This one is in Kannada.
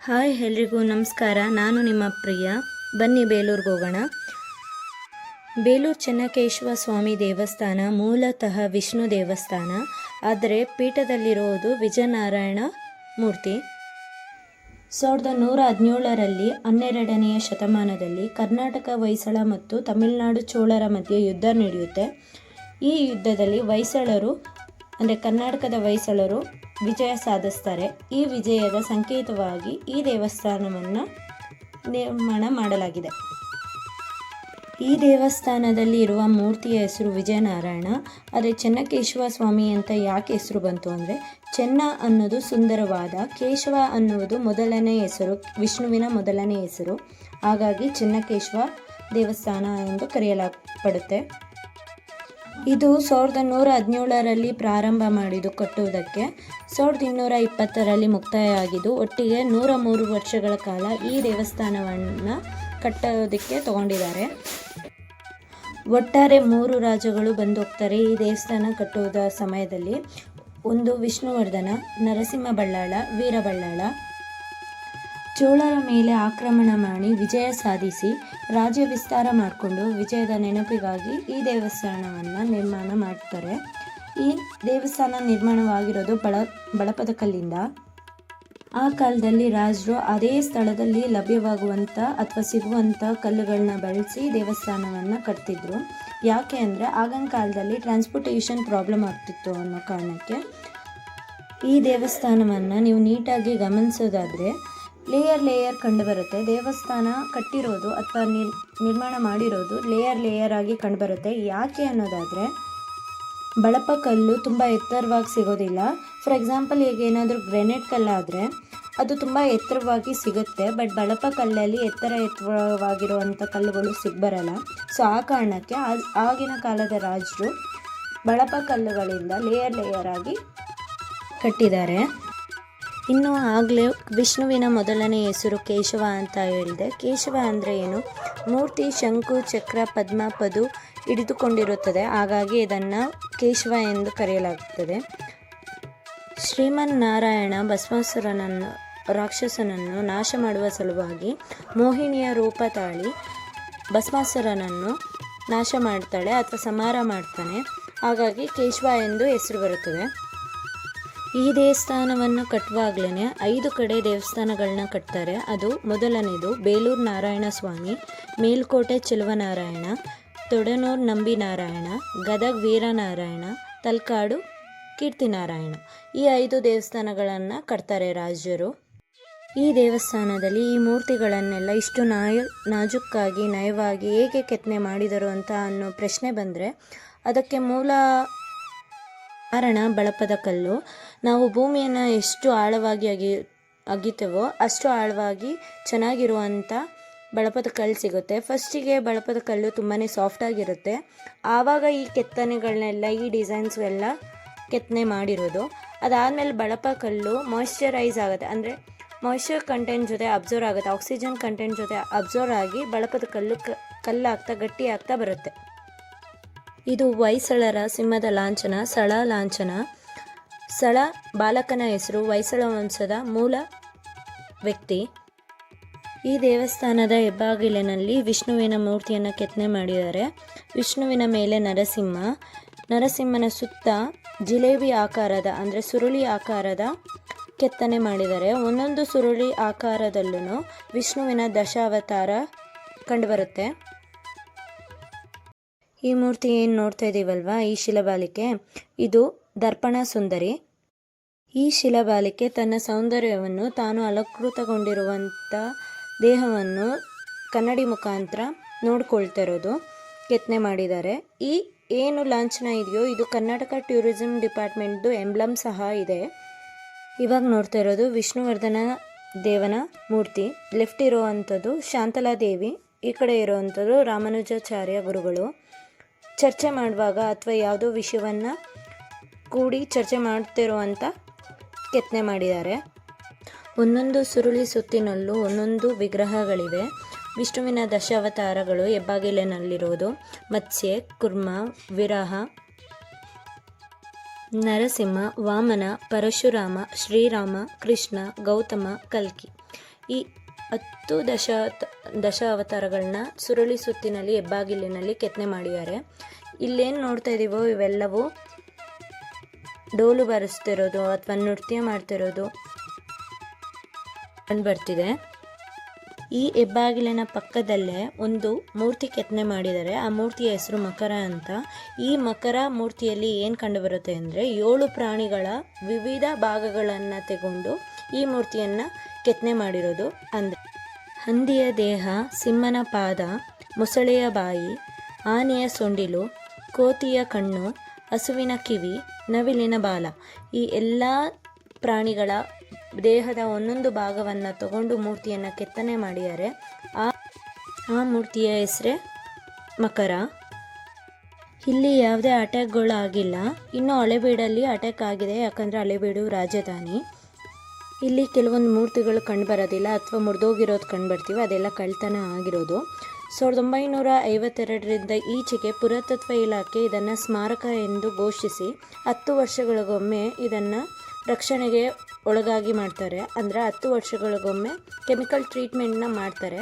ಹಾಯ್ ಎಲ್ರಿಗೂ ನಮಸ್ಕಾರ. ನಾನು ನಿಮ್ಮ ಪ್ರಿಯ. ಬನ್ನಿ ಬೇಲೂರಿಗೆ ಹೋಗೋಣ. ಬೇಲೂರು ಚೆನ್ನಕೇಶವ ಸ್ವಾಮಿ ದೇವಸ್ಥಾನ ಮೂಲತಃ ವಿಷ್ಣು ದೇವಸ್ಥಾನ, ಆದರೆ ಪೀಠದಲ್ಲಿರುವುದು ವಿಜಯನಾರಾಯಣ ಮೂರ್ತಿ. 1117ರಲ್ಲಿ 12ನೆಯ ಶತಮಾನದಲ್ಲಿ ಕರ್ನಾಟಕ ಹೊಯ್ಸಳ ಮತ್ತು ತಮಿಳುನಾಡು ಚೋಳರ ಮಧ್ಯೆ ಯುದ್ಧ ನಡೆಯುತ್ತೆ. ಈ ಯುದ್ಧದಲ್ಲಿ ಹೊಯ್ಸಳರು ಅಂದರೆ ಕರ್ನಾಟಕದ ಹೊಯ್ಸಳರು ವಿಜಯ ಸಾಧಿಸ್ತಾರೆ. ಈ ವಿಜಯದ ಸಂಕೇತವಾಗಿ ಈ ದೇವಸ್ಥಾನವನ್ನು ನಿರ್ಮಾಣ ಮಾಡಲಾಗಿದೆ. ಈ ದೇವಸ್ಥಾನದಲ್ಲಿ ಇರುವ ಮೂರ್ತಿಯ ಹೆಸರು ವಿಜಯನಾರಾಯಣ. ಆದರೆ ಚೆನ್ನಕೇಶವ ಸ್ವಾಮಿ ಅಂತ ಯಾಕೆ ಹೆಸರು ಬಂತು ಅಂದರೆ, ಚೆನ್ನ ಅನ್ನೋದು ಸುಂದರವಾದ, ಕೇಶವ ಅನ್ನುವುದು ಮೊದಲನೇ ಹೆಸರು, ವಿಷ್ಣುವಿನ ಮೊದಲನೇ ಹೆಸರು. ಹಾಗಾಗಿ ಚೆನ್ನಕೇಶವ ದೇವಸ್ಥಾನ ಎಂದು ಕರೆಯಲ್ಪಡುತ್ತೆ. ಇದು 1117ರಲ್ಲಿ ಪ್ರಾರಂಭ ಮಾಡಿದ್ದು ಕಟ್ಟುವುದಕ್ಕೆ. 1220ರಲ್ಲಿ ಮುಕ್ತಾಯ ಆಗಿದ್ದು. ಒಟ್ಟಿಗೆ 103 ವರ್ಷಗಳ ಕಾಲ ಈ ದೇವಸ್ಥಾನವನ್ನು ಕಟ್ಟೋದಕ್ಕೆ ತಗೊಂಡಿದ್ದಾರೆ. ಒಟ್ಟಾರೆ 3 ರಾಜಗಳು ಬಂದು ಹೋಗ್ತಾರೆ ಈ ದೇವಸ್ಥಾನ ಕಟ್ಟುವುದ ಸಮಯದಲ್ಲಿ. ಒಂದು ವಿಷ್ಣುವರ್ಧನ, ನರಸಿಂಹ ಬಲ್ಲಾಳ, ವೀರಬಲ್ಲಾಳ. ಚೋಳರ ಮೇಲೆ ಆಕ್ರಮಣ ಮಾಡಿ ವಿಜಯ ಸಾಧಿಸಿ ರಾಜ್ಯ ವಿಸ್ತಾರ ಮಾಡಿಕೊಂಡು ವಿಜಯದ ನೆನಪಿಗಾಗಿ ಈ ದೇವಸ್ಥಾನವನ್ನು ನಿರ್ಮಾಣ ಮಾಡ್ತಾರೆ. ಈ ದೇವಸ್ಥಾನ ನಿರ್ಮಾಣವಾಗಿರೋದು ಬಳಪದ ಕಲ್ಲಿಂದ. ಆ ಕಾಲದಲ್ಲಿ ರಾಜರು ಅದೇ ಸ್ಥಳದಲ್ಲಿ ಲಭ್ಯವಾಗುವಂಥ ಅಥವಾ ಸಿಗುವಂಥ ಕಲ್ಲುಗಳನ್ನ ಬಳಸಿ ದೇವಸ್ಥಾನವನ್ನು ಕಟ್ತಿದ್ರು. ಯಾಕೆ ಅಂದರೆ ಆಗಿನ ಕಾಲದಲ್ಲಿ ಟ್ರಾನ್ಸ್ಪೋರ್ಟೇಷನ್ ಪ್ರಾಬ್ಲಮ್ ಆಗ್ತಿತ್ತು ಅನ್ನೋ ಕಾರಣಕ್ಕೆ. ಈ ದೇವಸ್ಥಾನವನ್ನು ನೀವು ನೀಟಾಗಿ ಗಮನಿಸೋದಾದರೆ ಲೇಯರ್ ಕಂಡುಬರುತ್ತೆ. ದೇವಸ್ಥಾನ ಕಟ್ಟಿರೋದು ಅಥವಾ ನಿರ್ಮಾಣ ಮಾಡಿರೋದು ಲೇಯರ್ ಆಗಿ ಕಂಡುಬರುತ್ತೆ. ಯಾಕೆ ಅನ್ನೋದಾದರೆ, ಬಳಪ ಕಲ್ಲು ತುಂಬ ಎತ್ತರವಾಗಿ ಸಿಗೋದಿಲ್ಲ. ಫಾರ್ ಎಕ್ಸಾಂಪಲ್, ಈಗ ಏನಾದರೂ ಗ್ರೆನೇಟ್ ಕಲ್ಲಾದರೆ ಅದು ತುಂಬ ಎತ್ತರವಾಗಿ ಸಿಗುತ್ತೆ. ಬಟ್ ಬಳಪ ಕಲ್ಲಲ್ಲಿ ಎತ್ತರವಾಗಿರುವಂಥ ಕಲ್ಲುಗಳು ಸಿಗ್ಬರಲ್ಲ. ಸೊ ಆ ಕಾರಣಕ್ಕೆ ಆಗಿನ ಕಾಲದ ರಾಜರು ಬಳಪ ಕಲ್ಲುಗಳಿಂದ ಲೇಯರ್ ಆಗಿ ಕಟ್ಟಿದ್ದಾರೆ. ಇನ್ನು ಆಗಲೇ ವಿಷ್ಣುವಿನ ಮೊದಲನೇ ಹೆಸರು ಕೇಶವ ಅಂತ ಹೇಳಿದೆ. ಕೇಶವ ಅಂದರೆ ಏನು? ಮೂರ್ತಿ ಶಂಕು, ಚಕ್ರ, ಪದ್ಮ, ಪದು ಹಿಡಿದುಕೊಂಡಿರುತ್ತದೆ. ಹಾಗಾಗಿ ಇದನ್ನು ಕೇಶವ ಎಂದು ಕರೆಯಲಾಗುತ್ತದೆ. ಶ್ರೀಮನ್ನಾರಾಯಣ ಭಸ್ಮಾಸುರನನ್ನು, ರಾಕ್ಷಸನನ್ನು ನಾಶ ಮಾಡುವ ಸಲುವಾಗಿ ಮೋಹಿನಿಯ ರೂಪ ತಾಳಿ ಭಸ್ಮಾಸುರನನ್ನು ನಾಶ ಮಾಡ್ತಾಳೆ ಅಥವಾ ಸಂಹಾರ ಮಾಡ್ತಾನೆ. ಹಾಗಾಗಿ ಕೇಶವ ಎಂದು ಹೆಸರು ಬರುತ್ತದೆ. ಈ ದೇವಸ್ಥಾನವನ್ನು ಕಟ್ಟುವಾಗಲೇ 5 ಕಡೆ ದೇವಸ್ಥಾನಗಳನ್ನ ಕಟ್ತಾರೆ. ಅದು ಮೊದಲನೇದು ಬೇಲೂರು ನಾರಾಯಣ ಸ್ವಾಮಿ, ಮೇಲ್ಕೋಟೆ ಚೆಲುವನಾರಾಯಣ, ತೊಡನೂರು ನಂಬಿ ನಾರಾಯಣ, ಗದಗ ವೀರನಾರಾಯಣ, ತಲಕಾಡು ಕೀರ್ತಿನಾರಾಯಣ. ಈ 5 ದೇವಸ್ಥಾನಗಳನ್ನು ಕಟ್ತಾರೆ ರಾಜರು. ಈ ದೇವಸ್ಥಾನದಲ್ಲಿ ಈ ಮೂರ್ತಿಗಳನ್ನೆಲ್ಲ ಇಷ್ಟು ನಾಜೂಕಾಗಿ ನಯವಾಗಿ ಹೇಗೆ ಕೆತ್ತನೆ ಮಾಡಿದರು ಅಂತ ಅನ್ನೋ ಪ್ರಶ್ನೆ ಬಂದರೆ, ಅದಕ್ಕೆ ಮೂಲ ಕಾರಣ ಬಳಪದ ಕಲ್ಲು. ನಾವು ಭೂಮಿಯನ್ನು ಎಷ್ಟು ಆಳವಾಗಿ ಅಗಿತೇವೋ ಅಷ್ಟು ಆಳವಾಗಿ ಚೆನ್ನಾಗಿರುವಂಥ ಬಳಪದ ಕಲ್ಲು ಸಿಗುತ್ತೆ. ಫಸ್ಟಿಗೆ ಬಳಪದ ಕಲ್ಲು ತುಂಬಾ ಸಾಫ್ಟಾಗಿರುತ್ತೆ. ಆವಾಗ ಈ ಕೆತ್ತನೆಗಳನ್ನೆಲ್ಲ, ಈ ಡಿಸೈನ್ಸ್ ಎಲ್ಲ ಕೆತ್ತನೆ ಮಾಡಿರೋದು. ಅದಾದಮೇಲೆ ಬಳಪ ಕಲ್ಲು ಮಾಯ್ಶ್ಚರೈಸ್ ಆಗುತ್ತೆ, ಅಂದರೆ ಮಾಯ್ಶ್ಚರ್ ಕಂಟೆಂಟ್ ಜೊತೆ ಅಬ್ಸರ್ವ್ ಆಗುತ್ತೆ, ಆಕ್ಸಿಜನ್ ಕಂಟೆಂಟ್ ಜೊತೆ ಅಬ್ಸರ್ವ್ ಆಗಿ ಬಳಪದ ಕಲ್ಲಾಗ್ತಾ ಗಟ್ಟಿ ಆಗ್ತಾ ಬರುತ್ತೆ. ಇದು ಹೊಯ್ಸಳರ ಸಿಂಹದ ಲಾಂಛನ, ಸಳ ಲಾಂಛನ. ಸಳ ಬಾಲಕನ ಹೆಸರು. ಹೊಯ್ಸಳ ವಂಶದ ಮೂಲ ವ್ಯಕ್ತಿ. ಈ ದೇವಸ್ಥಾನದ ಹೆಬ್ಬಾಗಿಲಿನಲ್ಲಿ ವಿಷ್ಣುವಿನ ಮೂರ್ತಿಯನ್ನು ಕೆತ್ತನೆ ಮಾಡಿದ್ದಾರೆ. ವಿಷ್ಣುವಿನ ಮೇಲೆ ನರಸಿಂಹ, ನರಸಿಂಹನ ಸುತ್ತ ಜಿಲೇಬಿ ಆಕಾರದ ಅಂದರೆ ಸುರುಳಿ ಆಕಾರದ ಕೆತ್ತನೆ ಮಾಡಿದ್ದಾರೆ. ಒಂದೊಂದು ಸುರುಳಿ ಆಕಾರದಲ್ಲೂ ವಿಷ್ಣುವಿನ ದಶಾವತಾರ ಕಂಡುಬರುತ್ತೆ. ಈ ಮೂರ್ತಿ ಏನು ನೋಡ್ತಾ ಇದ್ದೀವಲ್ವ, ಈ ಶಿಲಾಬಾಲಿಕೆ, ಇದು ದರ್ಪಣ ಸುಂದರಿ. ಈ ಶಿಲಾಬಾಲಿಕೆ ತನ್ನ ಸೌಂದರ್ಯವನ್ನು, ತಾನು ಅಲಂಕೃತಗೊಂಡಿರುವಂಥ ದೇಹವನ್ನು ಕನ್ನಡಿ ಮುಖಾಂತರ ನೋಡ್ಕೊಳ್ತಾ ಇರೋದು ಕೆತ್ತನೆ ಮಾಡಿದ್ದಾರೆ. ಈ ಏನು ಲಾಂಛನ ಇದೆಯೋ ಇದು ಕರ್ನಾಟಕ ಟೂರಿಸಂ ಡಿಪಾರ್ಟ್ಮೆಂಟ್ದು ಎಂಬ್ಲಮ್ ಸಹ ಇದೆ. ಇವಾಗ ನೋಡ್ತಾ ಇರೋದು ವಿಷ್ಣುವರ್ಧನ ದೇವನ ಮೂರ್ತಿ. ಲೆಫ್ಟ್ ಇರುವಂಥದ್ದು ಶಾಂತಲಾದೇವಿ, ಈ ಕಡೆ ಇರುವಂಥದ್ದು ರಾಮಾನುಜಾಚಾರ್ಯ ಗುರುಗಳು. ಚರ್ಚೆ ಮಾಡುವಾಗ ಅಥವಾ ಯಾವುದೋ ವಿಷಯವನ್ನು ಕೂಡಿ ಚರ್ಚೆ ಮಾಡ್ತಿರುವಂಥ ಕೆತ್ತನೆ ಮಾಡಿದ್ದಾರೆ. ಒಂದೊಂದು ಸುರುಳಿ ಸುತ್ತಿನಲ್ಲೂ ಒಂದೊಂದು ವಿಗ್ರಹಗಳಿವೆ. ವಿಷ್ಣುವಿನ ದಶಾವತಾರಗಳು ಹೆಬ್ಬಾಗಿಲಿನಲ್ಲಿರೋದು ಮತ್ಸ್ಯ, ಕುರ್ಮ, ವಿರಹ, ನರಸಿಂಹ, ವಾಮನ, ಪರಶುರಾಮ, ಶ್ರೀರಾಮ, ಕೃಷ್ಣ, ಗೌತಮ, ಕಲ್ಕಿ. ಈ 10 ದಶ ಅವತಾರಗಳನ್ನ ಸುರುಳಿ ಸುತ್ತಿನಲ್ಲಿ ಹೆಬ್ಬಾಗಿಲಿನಲ್ಲಿ ಕೆತ್ತನೆ ಮಾಡಿದ್ದಾರೆ. ಇಲ್ಲೇನು ನೋಡ್ತಾ ಇದ್ದೀವೋ ಇವೆಲ್ಲವೂ ಡೋಲು ಬಾರಿಸ್ತಿರೋದು ಅಥವಾ ನೃತ್ಯ ಮಾಡ್ತಿರೋದು ಕಂಡುಬರ್ತಿದೆ. ಈ ಹೆಬ್ಬಾಗಿಲಿನ ಪಕ್ಕದಲ್ಲೇ ಒಂದು ಮೂರ್ತಿ ಕೆತ್ತನೆ ಮಾಡಿದ್ದಾರೆ. ಆ ಮೂರ್ತಿಯ ಹೆಸರು ಮಕರ ಅಂತ. ಈ ಮಕರ ಮೂರ್ತಿಯಲ್ಲಿ ಏನು ಕಂಡುಬರುತ್ತೆ ಅಂದರೆ 7 ಪ್ರಾಣಿಗಳ ವಿವಿಧ ಭಾಗಗಳನ್ನು ತಗೊಂಡು ಈ ಮೂರ್ತಿಯನ್ನು ಕೆತ್ತನೆ ಮಾಡಿರೋದು. ಅಂದರೆ ಹಂದಿಯ ದೇಹ, ಸಿಂಹನ ಪಾದ, ಮೊಸಳೆಯ ಬಾಯಿ, ಆನೆಯ ಸೊಂಡಿಲು, ಕೋತಿಯ ಕಣ್ಣು, ಹಸುವಿನ ಕಿವಿ, ನವಿಲಿನ ಬಾಲ, ಈ ಎಲ್ಲ ಪ್ರಾಣಿಗಳ ದೇಹದ ಒಂದೊಂದು ಭಾಗವನ್ನು ತಗೊಂಡು ಮೂರ್ತಿಯನ್ನು ಕೆತ್ತನೆ ಮಾಡಿದ್ದಾರೆ. ಆ ಮೂರ್ತಿಯ ಹೆಸರೇ ಮಕರ. ಇಲ್ಲಿ ಯಾವುದೇ ಅಟ್ಯಾಕ್ಗಳು ಆಗಿಲ್ಲ. ಇನ್ನು ಹಳೆಬೀಡಲ್ಲಿ ಅಟ್ಯಾಕ್ ಆಗಿದೆ, ಯಾಕಂದರೆ ಹಳೆಬೀಡು ರಾಜಧಾನಿ. ಇಲ್ಲಿ ಕೆಲವೊಂದು ಮೂರ್ತಿಗಳು ಕಂಡುಬರೋದಿಲ್ಲ ಅಥವಾ ಮುರಿದೋಗಿರೋದು ಕಂಡುಬರ್ತೀವಿ, ಅದೆಲ್ಲ ಕಳ್ತನ ಆಗಿರೋದು. 1952ರಿಂದ ಈಚೆಗೆ ಪುರಾತತ್ವ ಇಲಾಖೆ ಇದನ್ನು ಸ್ಮಾರಕ ಎಂದು ಘೋಷಿಸಿ 10 ವರ್ಷಗಳಿಗೊಮ್ಮೆ ಇದನ್ನು ರಕ್ಷಣೆಗೆ ಒಳಗಾಗಿ ಮಾಡ್ತಾರೆ. ಅಂದರೆ 10 ವರ್ಷಗಳಿಗೊಮ್ಮೆ ಕೆಮಿಕಲ್ ಟ್ರೀಟ್ಮೆಂಟ್ನ ಮಾಡ್ತಾರೆ.